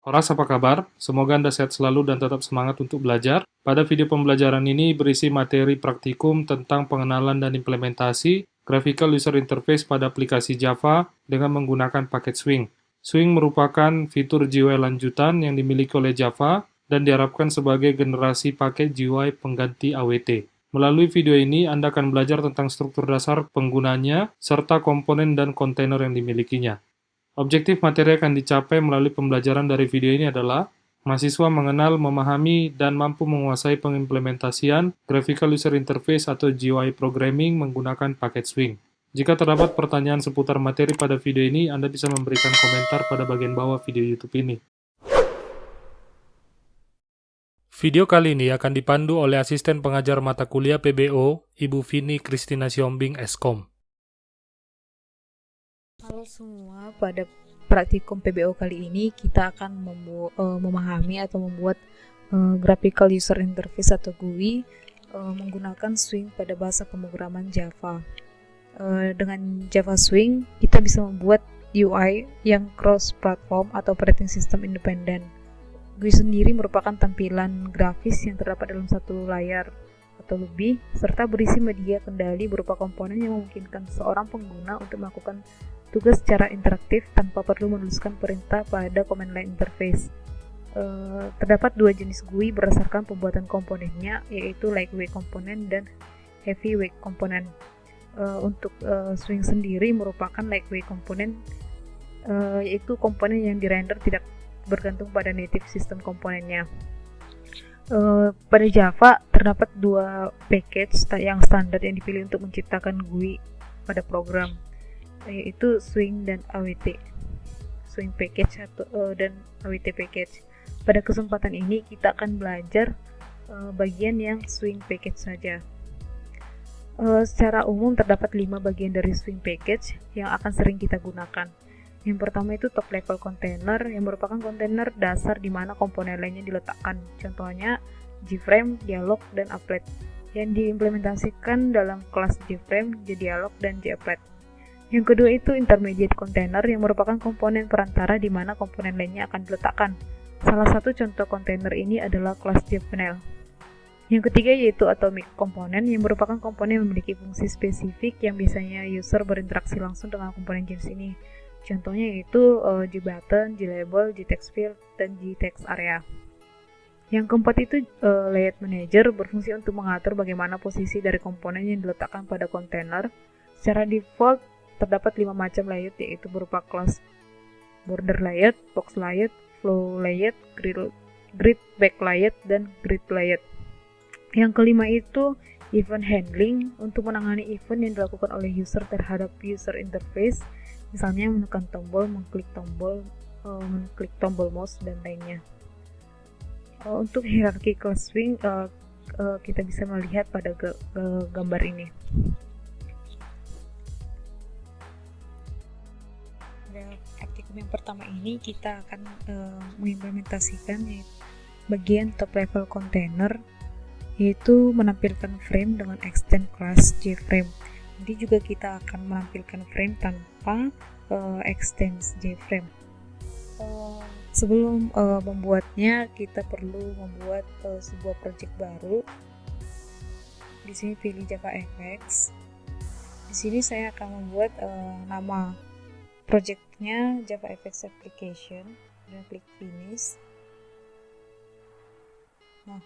Horas, apa kabar? Semoga Anda sehat selalu dan tetap semangat untuk belajar. Pada video pembelajaran ini berisi materi praktikum tentang pengenalan dan implementasi graphical user interface pada aplikasi Java dengan menggunakan paket Swing. Swing merupakan fitur GUI lanjutan yang dimiliki oleh Java dan diharapkan sebagai generasi paket GUI pengganti AWT. Melalui video ini, Anda akan belajar tentang struktur dasar penggunanya serta komponen dan kontainer yang dimilikinya. Objektif materi akan dicapai melalui pembelajaran dari video ini adalah mahasiswa mengenal, memahami, dan mampu menguasai pengimplementasian Graphical User Interface atau GUI programming menggunakan paket Swing. Jika terdapat pertanyaan seputar materi pada video ini, Anda bisa memberikan komentar pada bagian bawah video YouTube ini. Video kali ini akan dipandu oleh asisten pengajar mata kuliah PBO, Ibu Vini Kristina Siombing, Eskom. Halo semua, pada praktikum PBO kali ini kita akan memahami atau membuat graphical user interface atau GUI menggunakan Swing pada bahasa pemrograman Java. Dengan Java Swing kita bisa membuat UI yang cross platform atau operating system independen. GUI sendiri merupakan tampilan grafis yang terdapat dalam satu layar atau lebih, serta berisi media kendali berupa komponen yang memungkinkan seorang pengguna untuk melakukan tugas secara interaktif tanpa perlu menuliskan perintah pada command line interface. Terdapat dua jenis GUI berdasarkan pembuatan komponennya, yaitu lightweight component dan heavyweight component. Untuk Swing sendiri merupakan lightweight component, yaitu komponen yang dirender tidak bergantung pada native system komponennya. Pada Java terdapat dua package yang standar yang dipilih untuk menciptakan GUI pada program, yaitu Swing dan AWT, Swing package dan AWT package. Pada kesempatan ini kita akan belajar bagian yang Swing package saja. Secara umum terdapat 5 bagian dari Swing package yang akan sering kita gunakan. Yang pertama itu top level container, yang merupakan kontainer dasar di mana komponen lainnya diletakkan. Contohnya JFrame, Dialog, dan Applet yang diimplementasikan dalam kelas JFrame, JDialog, dan JApplet. Yang kedua itu intermediate container, yang merupakan komponen perantara di mana komponen lainnya akan diletakkan. Salah satu contoh kontainer ini adalah kelas JVenel. Yang ketiga yaitu atomic component, yang merupakan komponen yang memiliki fungsi spesifik yang biasanya user berinteraksi langsung dengan komponen jenis ini. Contohnya yaitu JButton, JLabel, JTextField, dan JTextArea. Yang keempat itu layout manager, berfungsi untuk mengatur bagaimana posisi dari komponen yang diletakkan pada kontainer. Secara default terdapat 5 macam layout, yaitu berupa kelas border layout, box layout, flow layout, grid back layout, dan grid layout. Yang kelima itu event handling, untuk menangani event yang dilakukan oleh user terhadap user interface, misalnya menekan tombol, mengklik tombol mouse, dan lainnya. Untuk hierarki kelas Swing kita bisa melihat pada gambar ini. Praktikum yang pertama ini kita akan mengimplementasikan bagian top level container, yaitu menampilkan frame dengan extend class JFrame. Nanti juga kita akan menampilkan frame tanpa extend JFrame. Sebelum membuatnya, kita perlu membuat sebuah project baru. Di sini pilih JavaFX. Di sini saya akan membuat nama projectnya JavaFX Application dan klik Finish. Nah,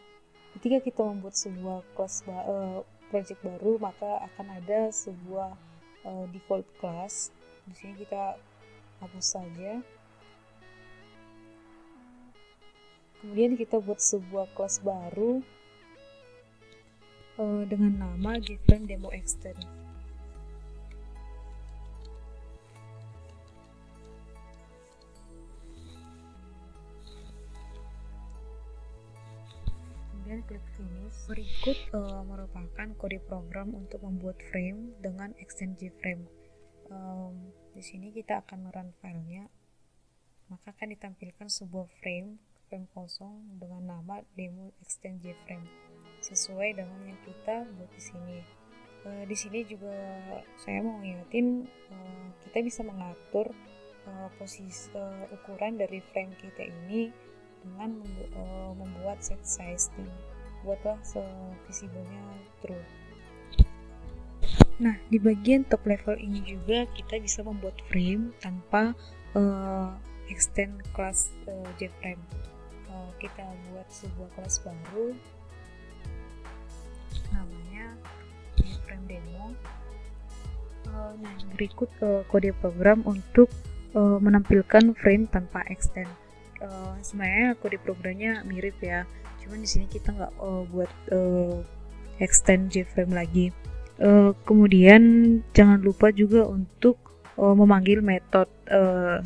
ketika kita membuat sebuah kelas project baru, maka akan ada sebuah default class. Di sini kita hapus saja. Kemudian kita buat sebuah kelas baru dengan nama JFrame Demo Extend. Kemudian klik Finish. Berikut merupakan kode program untuk membuat frame dengan extend JFrame. Di sini kita akan run filenya, maka akan ditampilkan sebuah frame kosong dengan nama demo extend JFrame sesuai dengan yang kita buat di sini. Di sini juga saya mau ngingetin kita bisa mengatur posisi ukuran dari frame kita ini dengan membuat set size, buatlah visible-nya true. Nah, di bagian top level ini juga kita bisa membuat frame tanpa extend kelas JFrame. Kita buat sebuah kelas baru namanya JFrame demo. Nah, berikut kode program untuk menampilkan frame tanpa extend. Sebenarnya kode programnya mirip ya, cuman di sini kita nggak buat extend JFrame lagi. Kemudian jangan lupa juga untuk memanggil metode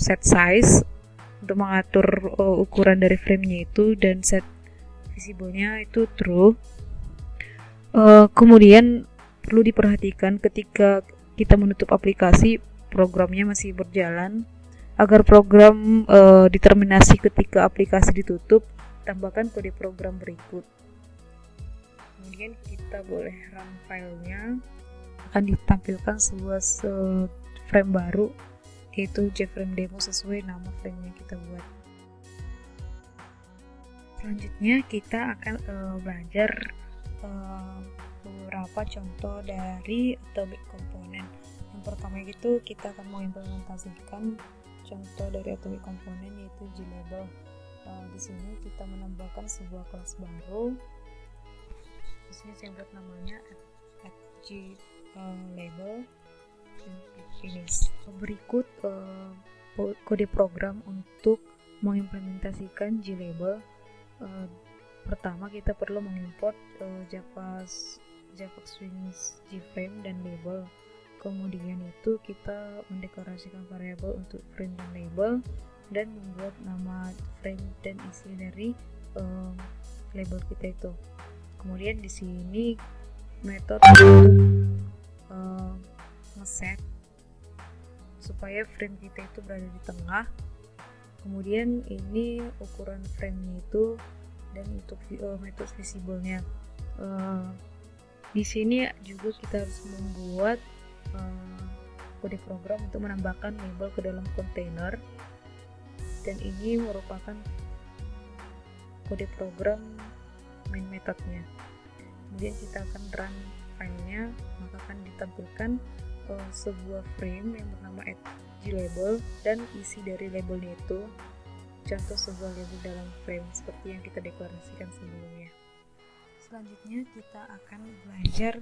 set size untuk mengatur ukuran dari framenya itu, dan set visible-nya itu true. Kemudian perlu diperhatikan ketika kita menutup aplikasi, programnya masih berjalan. Agar program diterminasi ketika aplikasi ditutup, tambahkan kode program berikut. Kemudian kita boleh run filenya, akan ditampilkan sebuah frame baru, yaitu JFrame demo sesuai nama frame yang kita buat. Selanjutnya kita akan belajar beberapa contoh dari atomic component. Yang pertama itu kita akan mengimplementasikan contoh dari atomic component, yaitu glabel. Di sini kita menambahkan sebuah kelas baru. Di sini saya buat namanya glabel dan finish. Berikut kode program untuk mengimplementasikan glabel. Pertama kita perlu mengimport Java Swing JFrame dan label. Kemudian itu kita mendeklarasikan variabel untuk frame dan label, dan membuat nama frame dan isi dari label kita itu. Kemudian di sini metode untuk ngeset supaya frame kita itu berada di tengah. Kemudian ini ukuran frame-nya itu, dan untuk metode visible-nya. Di sini juga kita harus membuat kode program untuk menambahkan label ke dalam kontainer, dan ini merupakan kode program main metodenya. Kemudian kita akan run filenya, maka akan ditampilkan sebuah frame yang bernama glabel, dan isi dari labelnya itu contoh sebuah label dalam frame seperti yang kita deklarasikan sebelumnya. Selanjutnya kita akan belajar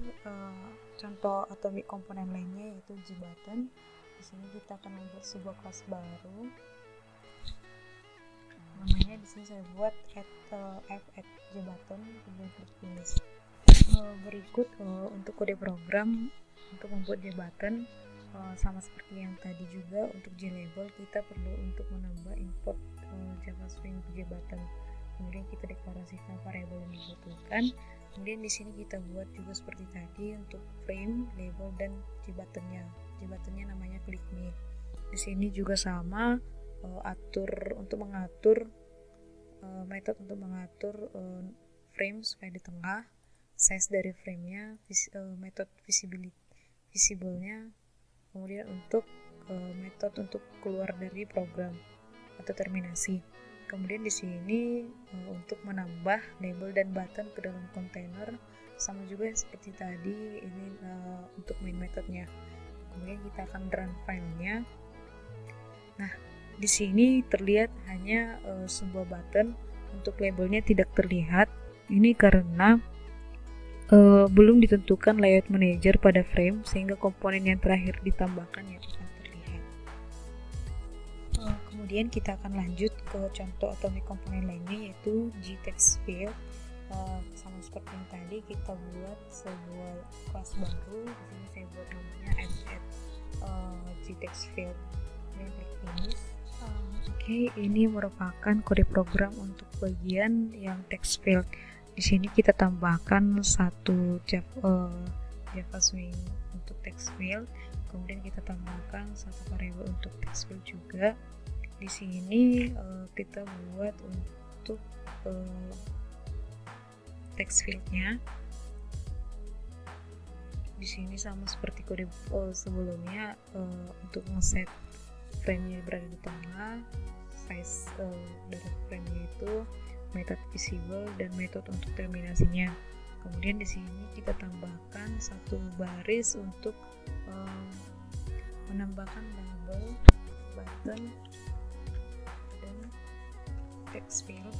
contoh atomic component lainnya, yaitu JButton. Di sini kita akan membuat sebuah kelas baru. Namanya di sini saya buat JButton, kemudian klik finish. Berikut untuk kode program untuk membuat JButton, sama seperti yang tadi juga untuk glabel, kita perlu untuk menambah import Java Swing JButton. Kemudian kita deklarasikan variabel yang dibutuhkan. Kemudian di sini kita buat juga seperti tadi untuk frame, label, dan JButtonnya. JButtonnya namanya click me. Di sini juga sama, untuk mengatur metode untuk mengatur frame supaya di tengah, size dari framenya, metode visible-nya, kemudian untuk metode untuk keluar dari program atau terminasi. Kemudian di sini untuk menambah label dan button ke dalam kontainer, sama juga seperti tadi, ini untuk main metodenya. Kemudian kita akan run filenya. Nah, di sini terlihat hanya sebuah button, untuk labelnya tidak terlihat. Ini karena belum ditentukan layout manager pada frame, sehingga komponen yang terakhir ditambahkan yang akan terlihat. Kemudian kita akan lanjut ke contoh atomic component lainnya, yaitu GTextField. Sama seperti yang tadi, kita buat sebuah kelas baru. Di sini saya buat namanya GTextField. Oke, ini merupakan kode program untuk bagian yang text field. Di sini kita tambahkan satu Java Swing untuk text field, kemudian kita tambahkan satu variabel untuk text field juga. Di sini kita buat untuk text fieldnya. Di sini sama seperti kode sebelumnya, untuk ngeset frame-nya berada di tengah, size dari frame-nya itu, metode visible, dan metode untuk terminasinya. Kemudian di sini kita tambahkan satu baris untuk menambahkan label, button, dan text field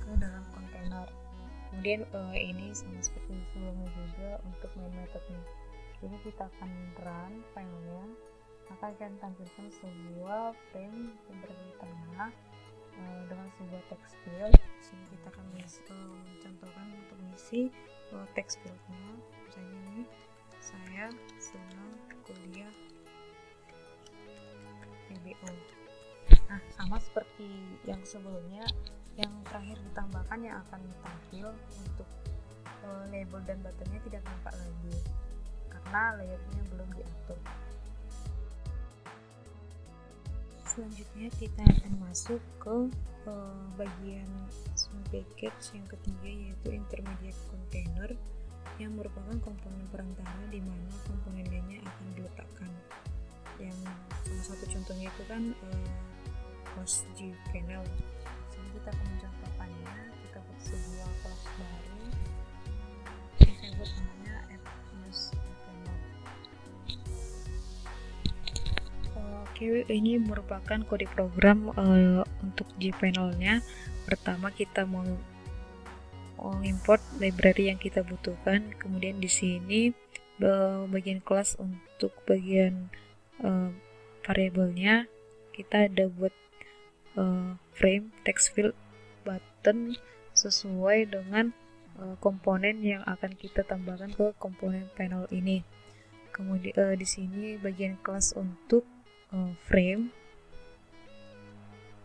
ke dalam kontainer. Kemudian ini sama seperti sebelumnya juga untuk main metodenya. Jadi kita akan run filenya, maka akan tampilkan sebuah frame yang berada di tengah dengan sebuah text field. Di sini kita akan mencontohkan untuk mengisi text fieldnya. Misalnya ini, saya senang kuliah PBO. Nah, sama seperti yang sebelumnya, yang terakhir ditambahkan yang akan tampil untuk label dan buttonnya tidak nampak lagi karena layarnya belum diatur. Selanjutnya kita akan masuk ke bagian small package yang ketiga, yaitu intermediate container, yang merupakan komponen perantara di mana komponen lainnya akan diletakkan. Yang salah satu contohnya itu kan host gPanel. Jadi kita akan mencontohkannya. Kita buat sebuah kelas baru, saya buat namanya fuse gPanel. Oke, ini merupakan kode program untuk gPanel-nya. Pertama kita mau import library yang kita butuhkan. Kemudian di sini bagian kelas untuk bagian variabelnya kita ada buat frame, text field, button sesuai dengan komponen yang akan kita tambahkan ke komponen panel ini. Kemudian di sini bagian kelas untuk frame,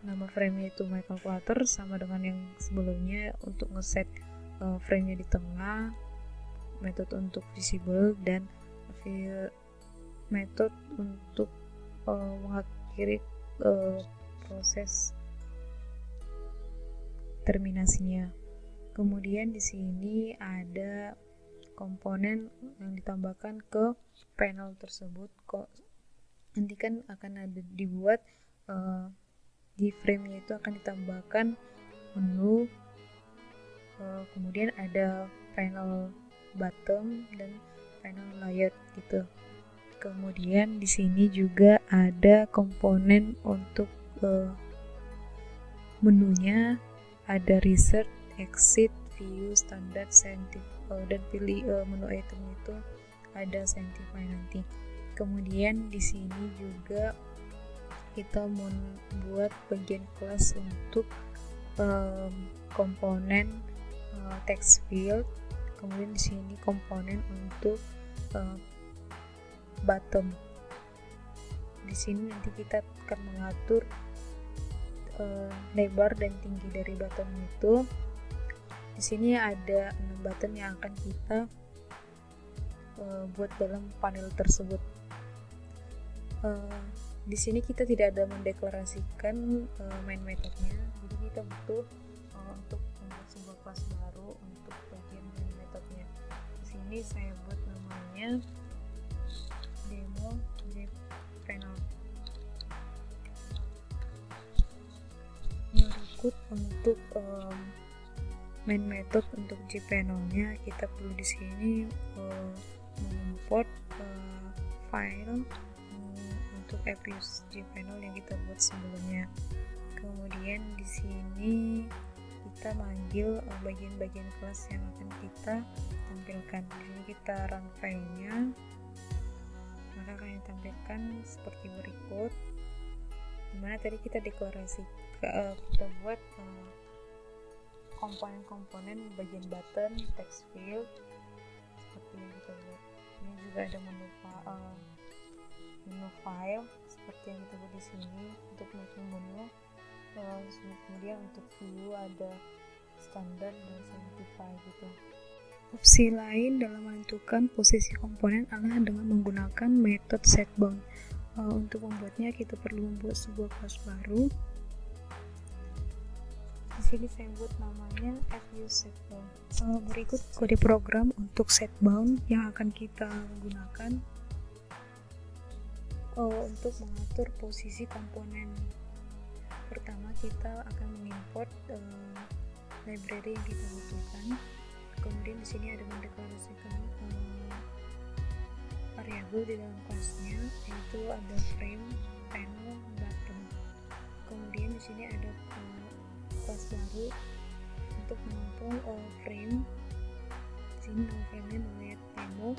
nama frame-nya itu my calculator, sama dengan yang sebelumnya untuk ngeset frame-nya di tengah, metode untuk visible, dan metode untuk mengakhiri proses terminasinya. Kemudian di sini ada komponen yang ditambahkan ke panel tersebut. Nanti kan akan ada dibuat di frame-nya itu akan ditambahkan menu, kemudian ada panel bottom dan panel layout gitu. Kemudian di sini juga ada komponen untuk menunya, ada reset, exit, view, standard, scientific, dan pilih menu item itu ada scientific nanti. Kemudian di sini juga kita membuat bagian kelas untuk komponen text field. Kemudian di sini komponen untuk bottom. Di sini nanti kita akan mengatur lebar dan tinggi dari button itu. Di sini ada 6 button yang akan kita buat dalam panel tersebut. Di sini kita tidak ada mendeklarasikan main metodenya, jadi kita butuh untuk membuat sebuah kelas baru untuk bagian main metodenya. Di sini saya buat namanya demo gPanel. Berikut untuk main method untuk gPanel-nya, kita perlu di sini mengimport file untuk fuse gPanel yang kita buat sebelumnya. Kemudian di sini kita manggil bagian-bagian kelas yang akan kita tampilkan. Di sini kita run filenya, maka akan ditampilkan seperti berikut. Dimana tadi kita deklarasi kita buat komponen-komponen bagian button, text field seperti yang kita buat. Ini juga ada menu file seperti yang kita buat di sini untuk making menu. Kemudian untuk view ada standar dan simplify gitu. Opsi lain dalam menentukan posisi komponen adalah dengan menggunakan metode setBound. Untuk membuatnya kita perlu membuat sebuah kelas baru. Di sini saya buat namanya fuse setBound. Berikut kode program untuk setBound yang akan kita gunakan. untuk mengatur posisi komponen. Pertama kita akan mengimport library yang kita butuhkan. Kemudian di sini ada mendeklarasikan variabel di dalam kelasnya, yaitu ada frame, panel, button. Kemudian di sini ada kelas baru untuk menampung frame. Di sini nama frame-nya melihat demo.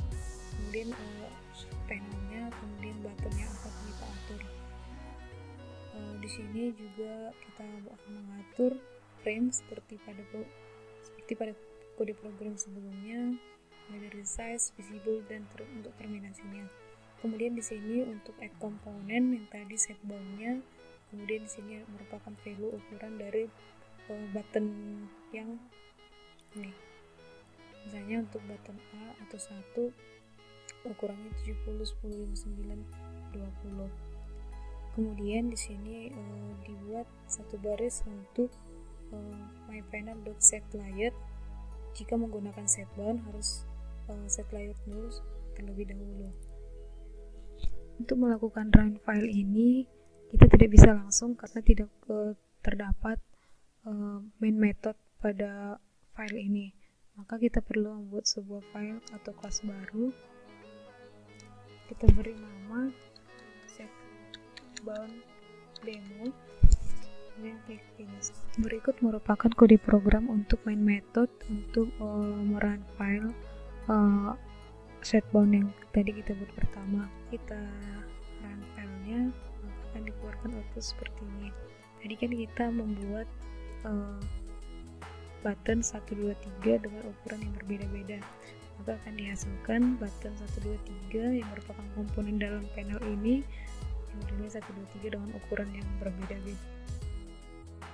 Kemudian panelnya, kemudian button yang akan kita atur. Di sini juga kita akan mengatur frame seperti pada kode program sebelumnya, mulai dari size, visible, dan untuk terminasinya. Kemudian di sini untuk add komponen yang tadi set bound-nya, kemudian di sini merupakan value ukuran dari button yang ini. Misalnya untuk button A atau 1 ukurannya 70, 10, 59, 20. Kemudian di sini dibuat satu baris untuk mypanel.setLayout. Jika menggunakan setbound harus set layout dulu terlebih dahulu. Untuk melakukan run file ini kita tidak bisa langsung karena tidak terdapat main method pada file ini. Maka kita perlu membuat sebuah file atau kelas baru. Kita beri nama setbound demo. Kemudian klik finish. Berikut merupakan kode program untuk main method untuk merun file setbound yang tadi kita buat pertama. Kita run filenya, maka akan dikeluarkan output seperti ini. Tadi kan kita membuat button 1, 2, 3 dengan ukuran yang berbeda-beda, maka akan dihasilkan button 1, 2, 3 yang merupakan komponen dalam panel ini yang modelnya 1, 2, 3 dengan ukuran yang berbeda-beda.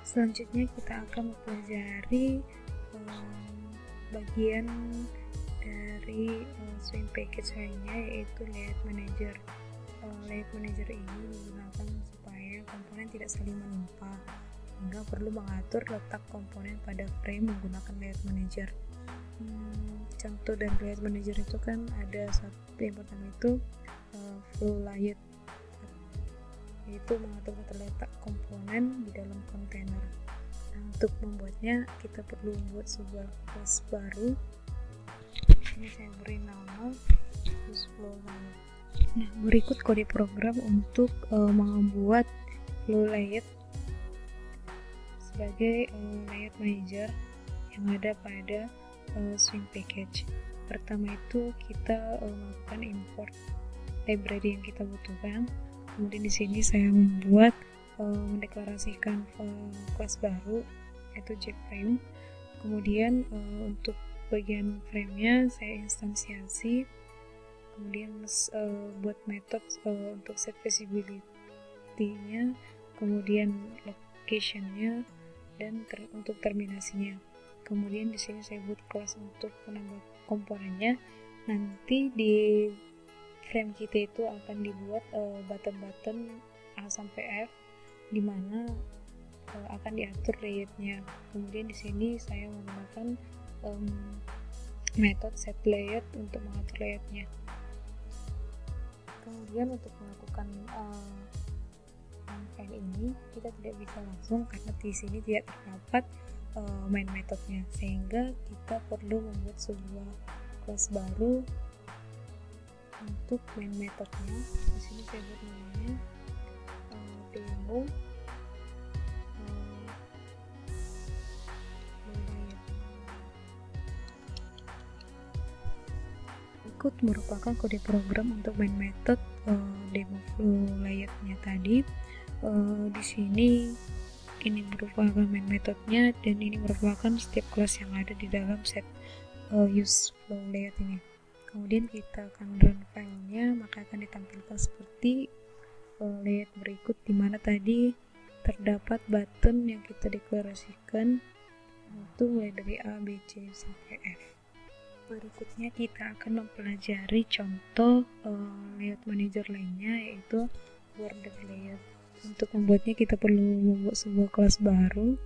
Selanjutnya kita akan mempelajari bagian dari swing package lainnya, yaitu layout manager. Layout manager ini digunakan supaya komponen tidak saling menimpa, sehingga perlu mengatur letak komponen pada frame menggunakan layout manager. Contoh dari layout manager itu kan ada satu, yang pertama itu flow layout, yaitu mengatur letak komponen di dalam kontainer. Nah, untuk membuatnya kita perlu membuat sebuah kelas baru. Ini saya beri nama flow layout. Nah, berikut kode program untuk membuat flow layout sebagai layout manager yang ada pada swing package. Pertama itu kita melakukan import library yang kita butuhkan. Kemudian di sini saya membuat mendeklarasikan kelas baru yaitu jframe. Kemudian untuk bagian frame-nya saya instansiasi. Kemudian buat metode untuk set visibility-nya, kemudian location-nya, dan untuk terminasinya. Kemudian di sini saya buat kelas untuk menambah komponennya. Nanti di frame kita itu akan dibuat button-button A sampai F, di mana akan diatur layout-nya. Kemudian di sini saya menggunakan metode set layout untuk mengatur layout-nya. Kemudian untuk melakukan file ini kita tidak bisa langsung karena di sini tidak terdapat main metodenya, sehingga kita perlu membuat sebuah kelas baru untuk main metodenya. Di sini saya buat namanya demo layout. Berikut merupakan kode program untuk main method demo flow layout-nya tadi. Di sini ini merupakan main methodnya, dan ini merupakan setiap kelas yang ada di dalam set use flow layout ini. Kemudian kita akan run filenya, maka akan ditampilkan seperti layout berikut, dimana tadi terdapat button yang kita deklarasikan itu mulai dari A, B, C sampai F. Berikutnya kita akan mempelajari contoh layout manager lainnya, yaitu border layout. Untuk membuatnya kita perlu membuat sebuah kelas baru.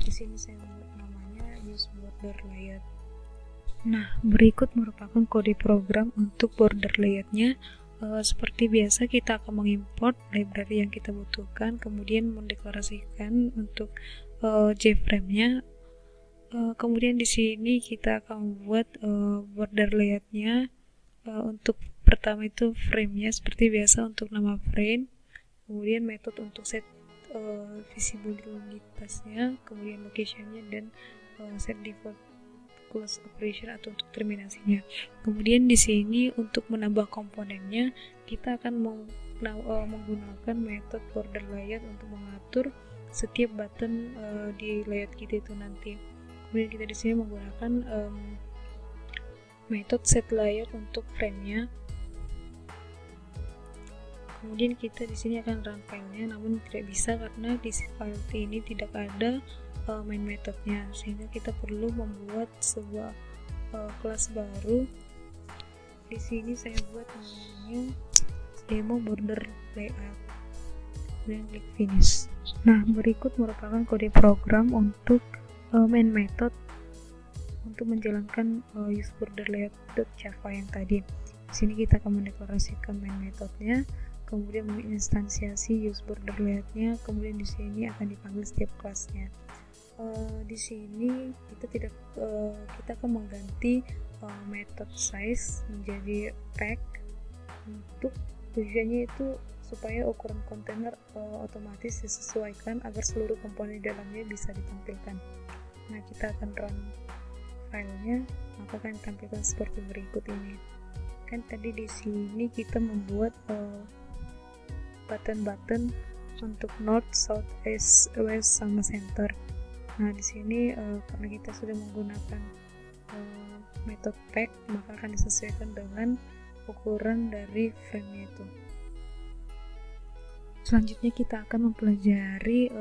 Di sini saya membuat namanya use border layout. Nah, berikut merupakan kode program untuk border layout-nya. seperti biasa kita akan mengimport library yang kita butuhkan, kemudian mendeklarasikan untuk JFrame-nya. Kemudian di sini kita akan membuat border layout-nya. Untuk pertama itu frame-nya seperti biasa untuk nama frame, kemudian metode untuk set visibilitasnya, kemudian location-nya, dan set default close operation atau untuk terminasinya. Kemudian di sini untuk menambah komponennya kita akan menggunakan metode border layout untuk mengatur setiap button di layout kita itu nanti. Kemudian kita di sini menggunakan metode set layout untuk frame-nya. Kemudian kita di sini akan run filenya, namun tidak bisa karena di file ini tidak ada main methodnya, sehingga kita perlu membuat sebuah kelas baru. Di sini saya buat namanya demo border layout, dan klik finish. Nah, berikut merupakan kode program untuk main method untuk menjalankan use border layout.java yang tadi. Di sini kita akan mendeklarasikan main methodnya, kemudian menginstansiasi use border layout-nya, kemudian di sini akan dipanggil setiap kelasnya. Di sini kita akan mengganti method size menjadi pack, untuk tujuannya itu supaya ukuran kontainer otomatis disesuaikan agar seluruh komponen di dalamnya bisa ditampilkan. Nah, kita akan run filenya, maka akan ditampilkan seperti berikut ini. Kan tadi di sini kita membuat button-button untuk north, south, east, west, sama center. Nah, di sini karena kita sudah menggunakan metode pack, maka akan disesuaikan dengan ukuran dari frame itu. Selanjutnya kita akan mempelajari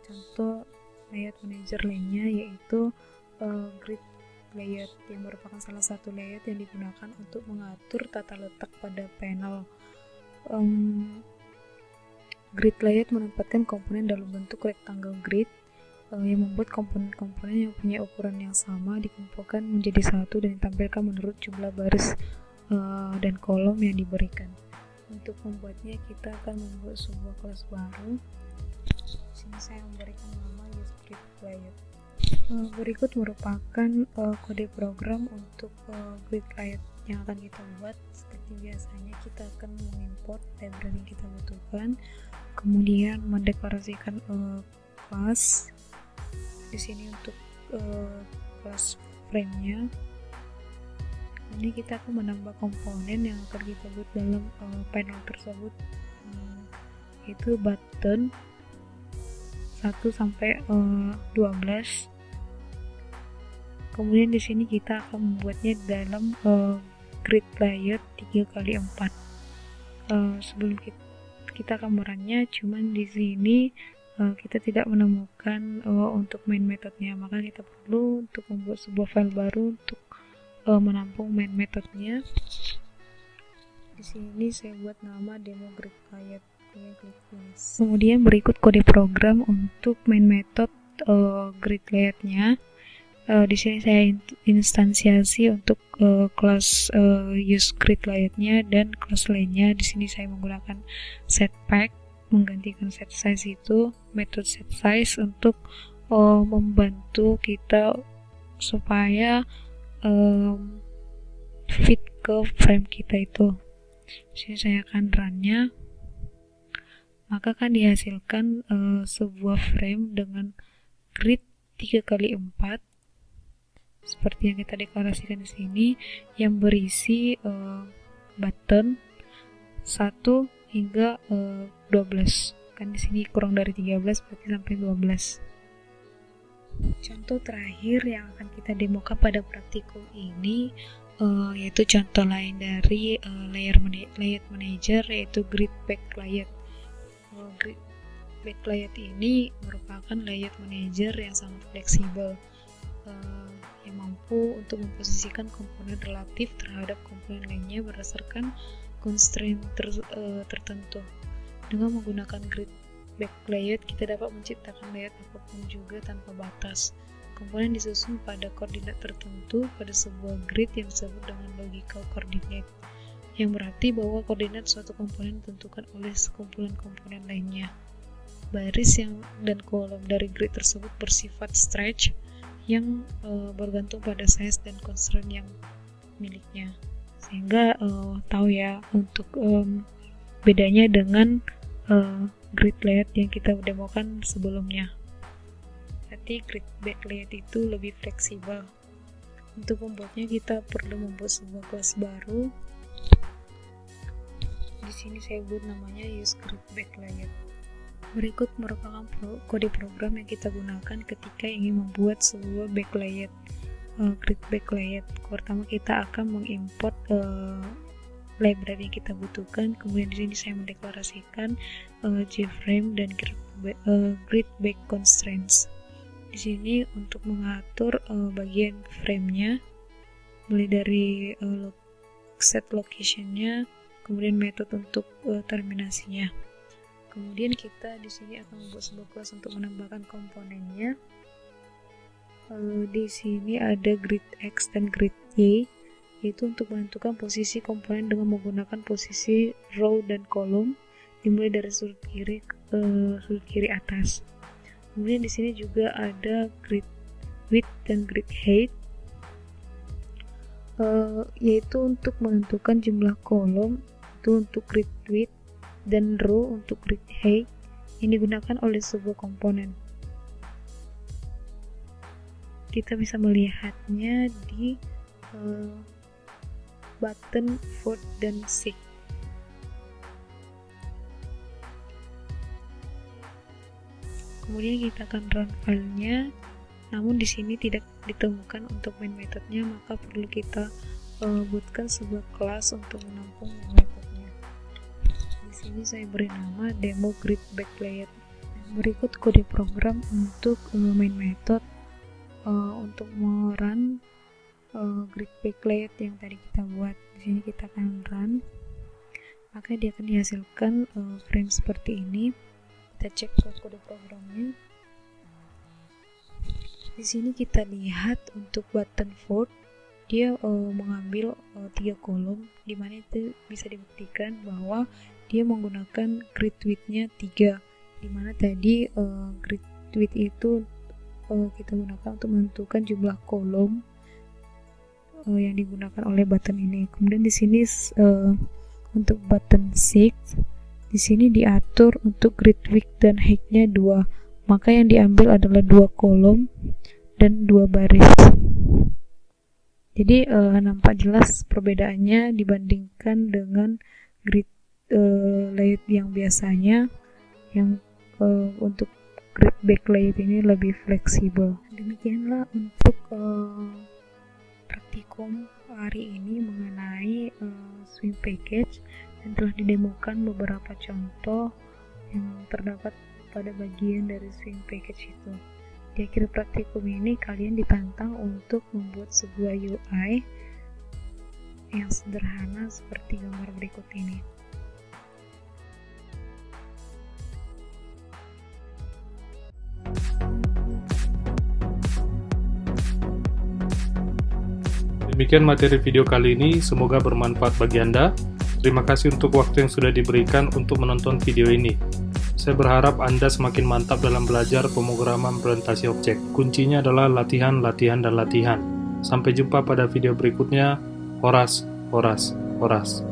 contoh layout manager lainnya, yaitu grid layout, yang merupakan salah satu layout yang digunakan untuk mengatur tata letak pada panel. Grid layout menempatkan komponen dalam bentuk rectangle grid yang membuat komponen-komponen yang punya ukuran yang sama dikumpulkan menjadi satu dan ditampilkan menurut jumlah baris dan kolom yang diberikan. Untuk membuatnya kita akan membuat sebuah kelas baru. Di sini saya memberikan nama use grid layout. Berikut merupakan kode program untuk grid layout yang akan kita buat. Seperti biasanya kita akan mengimport library yang kita butuhkan, kemudian mendeklarasikan kelas. Di sini untuk kelas frame-nya. Ini kita akan menambah komponen yang akan kita buat dalam panel tersebut, yaitu button 1 sampai 12. Kemudian di sini kita akan membuatnya dalam grid layout 3x4. Sebelum kita akan merunnya, cuman di sini kita tidak menemukan untuk main methodnya, maka kita perlu untuk membuat sebuah file baru untuk menampung main methodnya. Di sini saya buat nama demo grid layout. Kemudian berikut kode program untuk main method grid layoutnya. Di sini saya instansiasi untuk kelas use grid layoutnya dan kelas lainnya. Di sini saya menggunakan set pack menggantikan set size itu, metode set size untuk membantu kita supaya fit ke frame kita itu. Jadi saya akan runnya, maka akan dihasilkan sebuah frame dengan grid 3x4 seperti yang kita deklarasikan di sini, yang berisi button 1 hingga 12. Kan di sini kurang dari 13, berarti sampai 12. Contoh terakhir yang akan kita demokan pada praktikum ini yaitu contoh lain dari layout manager, yaitu grid back layout. Grid back layout ini merupakan layout manager yang sangat fleksibel, yang mampu untuk memposisikan komponen relatif terhadap komponen lainnya berdasarkan constraint tertentu. Dengan menggunakan grid back layout, kita dapat menciptakan layout apapun juga tanpa batas. Komponen disusun pada koordinat tertentu pada sebuah grid yang disebut dengan logical coordinate, yang berarti bahwa koordinat suatu komponen ditentukan oleh sekumpulan komponen lainnya. Baris dan kolom dari grid tersebut bersifat stretch yang bergantung pada size dan constraint yang miliknya. Sehingga tahu ya untuk bedanya dengan grid layout yang kita demokan sebelumnya. Berarti grid back layout itu lebih fleksibel. Untuk membuatnya kita perlu membuat sebuah kelas baru. Di sini saya buat namanya use grid back layout. Berikut merupakan kode program yang kita gunakan ketika ingin membuat sebuah back layout, grid back layout. Pertama kita akan mengimport library yang kita butuhkan. Kemudian di sini saya mendeklarasikan JFrame dan grid back constraints. Di sini untuk mengatur bagian frame-nya, mulai dari set location-nya, kemudian metode untuk terminasinya. Kemudian kita di sini akan membuat sebuah kelas untuk menambahkan komponennya. Di sini ada grid X dan grid Y, yaitu untuk menentukan posisi komponen dengan menggunakan posisi row dan kolom, dimulai dari sudut kiri atas. Kemudian di sini juga ada grid width dan grid height, yaitu untuk menentukan jumlah kolom itu untuk grid width dan row untuk grid height yang digunakan oleh sebuah komponen. Kita bisa melihatnya di button 4 dan 6. Kemudian kita akan run filenya, namun di sini tidak ditemukan untuk main metodenya, maka perlu kita buatkan sebuah kelas untuk menampung main metodenya. Di sini saya beri nama demo grid back layout. Berikut kode program untuk main method untuk merun grid back layout yang tadi kita buat. Di sini kita akan run, maka dia akan dihasilkan frame seperti ini. Kita cek kode programnya. Di sini kita lihat untuk button 4 dia mengambil 3 kolom, dimana itu bisa dibuktikan bahwa dia menggunakan grid width-nya 3, dimana tadi grid width itu kita gunakan untuk menentukan jumlah kolom yang digunakan oleh button ini. Kemudian di sini untuk button 6 di sini diatur untuk grid width dan height-nya 2, maka yang diambil adalah 2 kolom dan 2 baris. Jadi nampak jelas perbedaannya dibandingkan dengan grid layout yang biasanya, yang untuk grid back layout ini lebih fleksibel. Demikianlah untuk praktikum hari ini mengenai swing package, dan telah didemokan beberapa contoh yang terdapat pada bagian dari swing package itu. Di akhir praktikum ini kalian ditantang untuk membuat sebuah UI yang sederhana seperti gambar berikut ini. Demikian materi video kali ini, semoga bermanfaat bagi Anda. Terima kasih untuk waktu yang sudah diberikan untuk menonton video ini. Saya berharap Anda semakin mantap dalam belajar pemrograman presentasi objek. Kuncinya adalah latihan, latihan, dan latihan. Sampai jumpa pada video berikutnya. Horas, horas, horas.